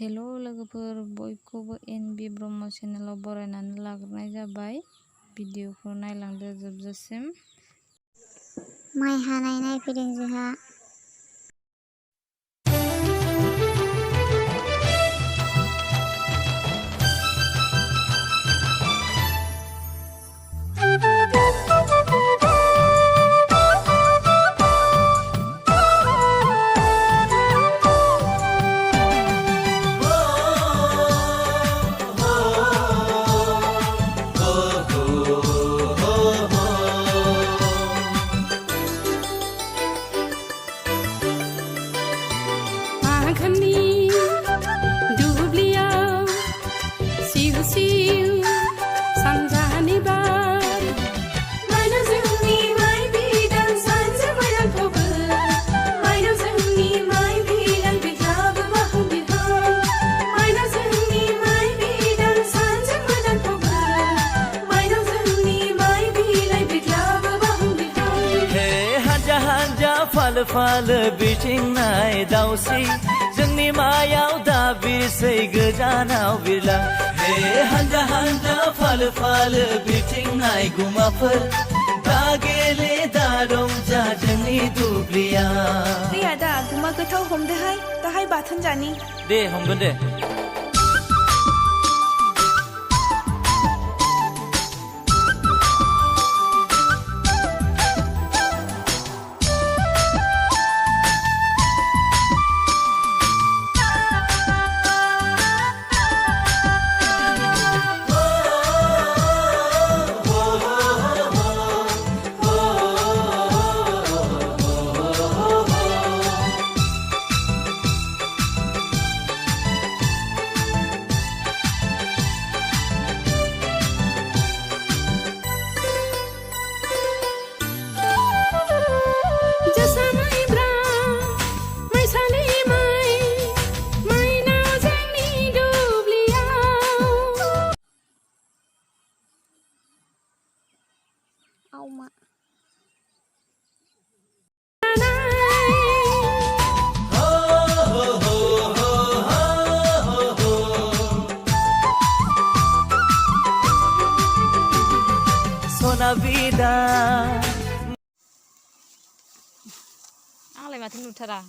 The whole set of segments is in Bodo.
हेलो लोगोफोर बयखौबो एनबि ब्रह्म चेनेलाव बरायनानै लाग्रोनाय जाबाय। भिडिअखौ नायलांदो जोबजासिम। माइ हानाय नायफैदों जोंहा। फाल बिथिंनाय दाउस्रि जोंनि मायाव दा बिरसै गोजानाव बिरला। हे हानजा हानजा फाल बिथिंनाय गुमाफोर दा गेले दा रंजा जोंनि दुब्लिया। दे आदा गुमा गोथाव हमदोहाय, दाहाय बाथोन जानि। दे हमगोन दे। आंलाय माथो नुथारा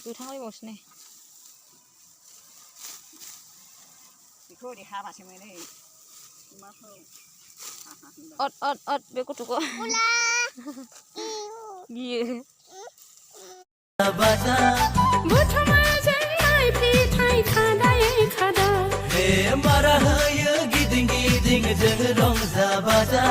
गोथांलायबावसो नै। बेखौ ओरै हाबासो मोनो गुमाखौ। अद बे गथ'खौ गियो। मारा होयो गिदिं गिदिं जों रंजा बाजा।